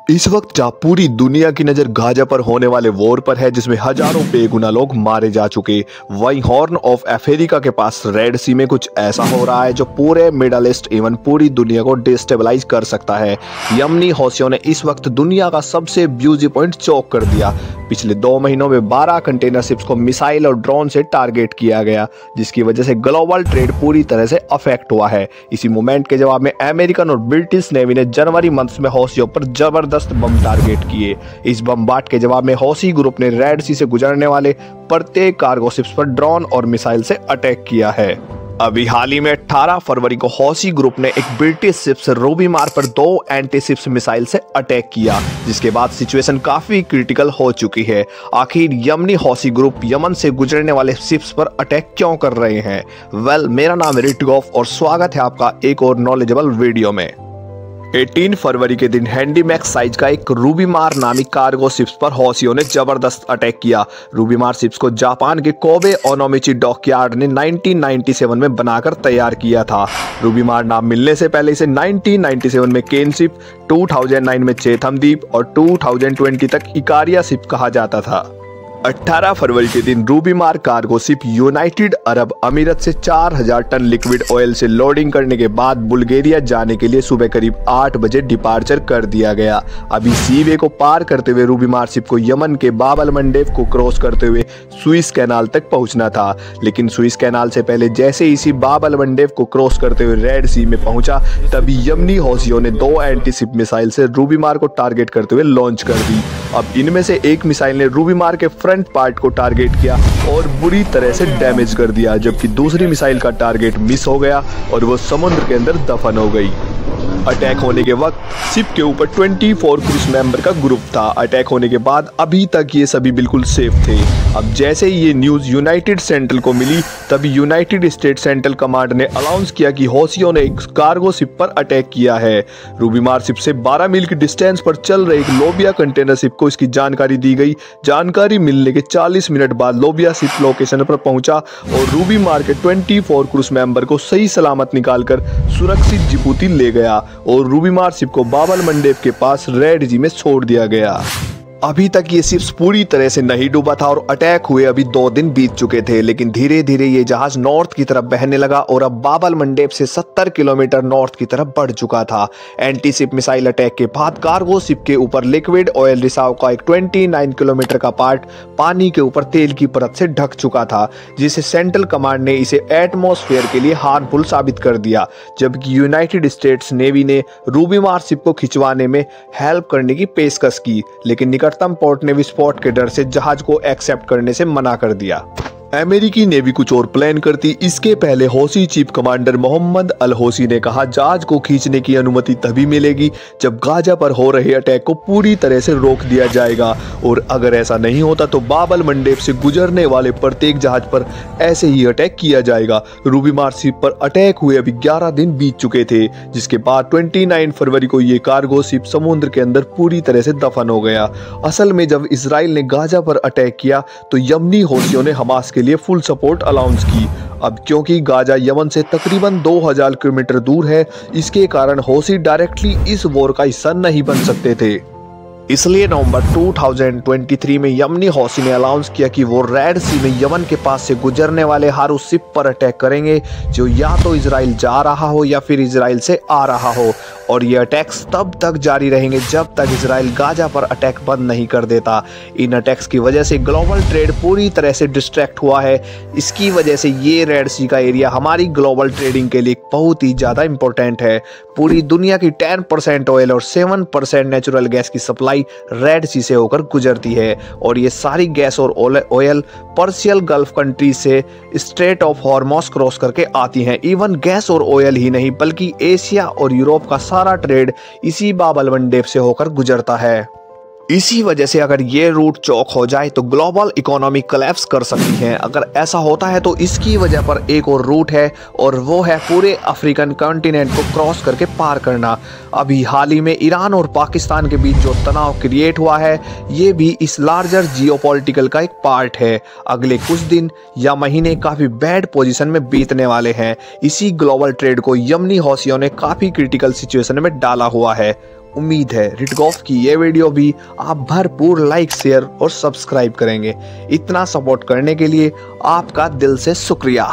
इस वक्त जहाँ पूरी दुनिया की नजर गाजा पर होने वाले वॉर पर है, जिसमें हजारों बेगुनाह लोग मारे जा चुके, वहीं हॉर्न ऑफ अफ्रीका के पास रेड सी में कुछ ऐसा हो रहा है जो पूरे मिडल ईस्ट इवन पूरी दुनिया को डिस्टेबलाइज कर सकता है। यमनी हौसियों ने इस वक्त दुनिया का सबसे ब्यूजी पॉइंट चौक कर दिया। पिछले 2 महीनों में 12 कंटेनर शिप्स को मिसाइल और ड्रोन से टारगेट किया गया, जिसकी वजह से ग्लोबल ट्रेड पूरी तरह से अफेक्ट हुआ है। इसी मूवमेंट के जवाब में अमेरिकन और ब्रिटिश नेवी ने जनवरी मंथ में हौसियों पर जबरदस्त बम टारगेट किए। इस बमबार्ड के जवाब में हौसी ग्रुप ने रेड सी से गुजरने वाले प्रत्येक कार्गो शिप्स पर ड्रोन और मिसाइल से अटैक किया है। अभी हाल ही में 18 फरवरी को हौसी ग्रुप ने एक ब्रिटिश शिप्स रूबीमार पर 2 एंटी शिप्स मिसाइल से अटैक किया, जिसके बाद सिचुएशन काफी क्रिटिकल हो चुकी है। आखिर यमनी हौसी ग्रुप यमन से गुजरने वाले शिप्स पर अटैक क्यों कर रहे हैं? मेरा नाम है रिटगॉफ और स्वागत है आपका एक और नॉलेजेबल वीडियो में। 18 फरवरी के दिन हैंडीमैक्स साइज का एक रूबीमार नामी कार्गो शिप्स पर हौसियों ने जबरदस्त अटैक किया। रूबीमार शिप्स को जापान के कोबे ओनोमिची डॉकयार्ड ने 1997 में बनाकर तैयार किया था। रूबीमार नाम मिलने से पहले इसे 1997 में केन शिप, 2009 में चेथम द्वीप और 2020 तक इकारिया शिप कहा जाता था। 18 फरवरी के दिन रूबीमार कार्गो शिप यूनाइटेड अरब अमीरत से 4000 टन लिक्विड ऑयल से लोडिंग करने के बाद बुल्गारिया जाने के लिए सुबह करीब 8 बजे डिपार्चर कर दिया गया। अभी सीवे को पार करते हुए रूबीमार शिप को यमन के बाब अल मंडेब को क्रॉस करते हुए सुइस कैनाल तक पहुंचना था, लेकिन सुइस कैनाल से पहले जैसे ही इसी बाब अल मंडेब को क्रॉस करते हुए रेड सी में पहुंचा, तभी यमनी हौसियों ने 2 एंटी शिप मिसाइल से रूबीमार को टारगेट करते हुए लॉन्च कर दी। अब इनमें से एक मिसाइल ने रूबीमार के फ्रंट पार्ट को टारगेट किया और बुरी तरह से डैमेज कर दिया, जबकि दूसरी मिसाइल का टारगेट मिस हो गया और वो समुद्र के अंदर दफन हो गई। अटैक होने के वक्त शिप के ऊपर 24 क्रूज मेंबर का ग्रुप था। अटैक होने के बाद अभी तक ये सभी बिल्कुल सेफ थे। अब जैसे ही ये न्यूज यूनाइटेड सेंट्रल को मिली, तभी यूनाइटेड स्टेट सेंट्रल कमांड ने अनाउंस किया कि हौसियों ने एक कार्गो शिप पर अटैक किया है। रूबीमार शिप से 12 मील की डिस्टेंस पर चल रहे एक लोबिया कंटेनर शिप को इसकी जानकारी दी गई। जानकारी मिलने के 40 मिनट बाद लोबिया शिप लोकेशन पर पहुंचा और रूबीमार के 24 क्रूज मेंबर को सही सलामत निकालकर सुरक्षित जिबूती ले गया और रूबीमार शिप को बाब अल मंडेब के पास रेड सी में छोड़ दिया गया। अभी तक ये शिप पूरी तरह से नहीं डूबा था और अटैक हुए अभी 2 दिन बीत चुके थे, लेकिन धीरे धीरे ये जहाज नॉर्थ की तरफ बहने लगा और अब बाब अल मंडेब से 70 किलोमीटर नॉर्थ की तरफ बढ़ चुका था। एंटी शिप मिसाइल अटैक के बाद कार्गो शिप के ऊपर लिक्विड ऑयल रिसाव का एक 29 किलोमीटर का पार्ट पानी के ऊपर तेल की परत से ढक चुका था, जिसे सेंट्रल कमांड ने इसे एटमॉस्फेयर के लिए हार्मफुल साबित कर दिया। जबकि यूनाइटेड स्टेट्स नेवी ने रूबीमार शिप को खिंचवाने में हेल्प करने की पेशकश की, लेकिन निकटतम पोर्ट ने विस्फोट के डर से जहाज को एक्सेप्ट करने से मना कर दिया। अमेरिकी नेवी कुछ और प्लान करती। इसके पहले हौसी चीफ कमांडर मोहम्मद अल हौसी ने कहा, जहाज को खींचने की अनुमति तभी मिलेगी जब गाजा पर हो रहे अटैक को पूरी तरह से रोक दिया जाएगा, और अगर ऐसा नहीं होता तो बाब अल मंडेब से गुजरने वाले प्रत्येक जहाज पर ऐसे ही अटैक किया जाएगा। रूबीमार शिप पर अटैक हुए अभी 11 दिन बीत चुके थे, जिसके बाद 29 फरवरी को ये कार्गो शिप समुद्र के अंदर पूरी तरह से दफन हो गया। असल में जब इसराइल ने गाजा पर अटैक किया तो यमनी हौसियों ने हमास के लिए फुल सपोर्ट अनाउंस की। अब क्योंकि गाजा यमन से तकरीबन 2000 किलोमीटर दूर है, इसके कारण हौसी डायरेक्टली इस वॉर का हिस्सा नहीं बन सकते थे। इसलिए नवंबर 2023 में यमनी हौसी ने अनाउंस किया कि वो रेड सी में यमन के पास से गुजरने वाले हर उस शिप पर अटैक करेंगे जो या तो इजराइल जा रहा हो या फिर इजराइल से आ रहा हो, और ये अटैक्स तब तक जारी रहेंगे जब तक इजराइल गाजा पर अटैक बंद नहीं कर देता। इन अटैक्स की वजह से ग्लोबल ट्रेड पूरी तरह से डिस्ट्रैक्ट हुआ है। इसकी वजह से ये रेड सी का एरिया हमारी ग्लोबल ट्रेडिंग के लिए बहुत ही ज़्यादा इंपॉर्टेंट है। पूरी दुनिया की 10% ऑयल और 7% नेचुरल गैस की सप्लाई रेड सी से होकर गुजरती है, और ये सारी गैस और ऑयल पर्शियन गल्फ कंट्री से स्ट्रेट ऑफ हॉर्मोस क्रॉस करके आती हैं। इवन गैस और ऑयल ही नहीं बल्कि एशिया और यूरोप का सारा ट्रेड इसी बाब अल मंडेब से होकर गुजरता है। इसी वजह से अगर ये रूट चौक हो जाए तो ग्लोबल इकोनॉमी कोलैप्स कर सकती है। अगर ऐसा होता है तो इसकी वजह पर एक और रूट है, और वो है पूरे अफ्रीकन कॉन्टिनेंट को क्रॉस करके पार करना। अभी हाल ही में ईरान और पाकिस्तान के बीच जो तनाव क्रिएट हुआ है, ये भी इस लार्जर जियोपॉलिटिकल का एक पार्ट है। अगले कुछ दिन या महीने काफ़ी बैड पोजीशन में बीतने वाले हैं। इसी ग्लोबल ट्रेड को यमनी हौसियों ने काफ़ी क्रिटिकल सिचुएशन में डाला हुआ है। उम्मीद है रिटगॉफ की ये वीडियो भी आप भरपूर लाइक, शेयर और सब्सक्राइब करेंगे। इतना सपोर्ट करने के लिए आपका दिल से शुक्रिया।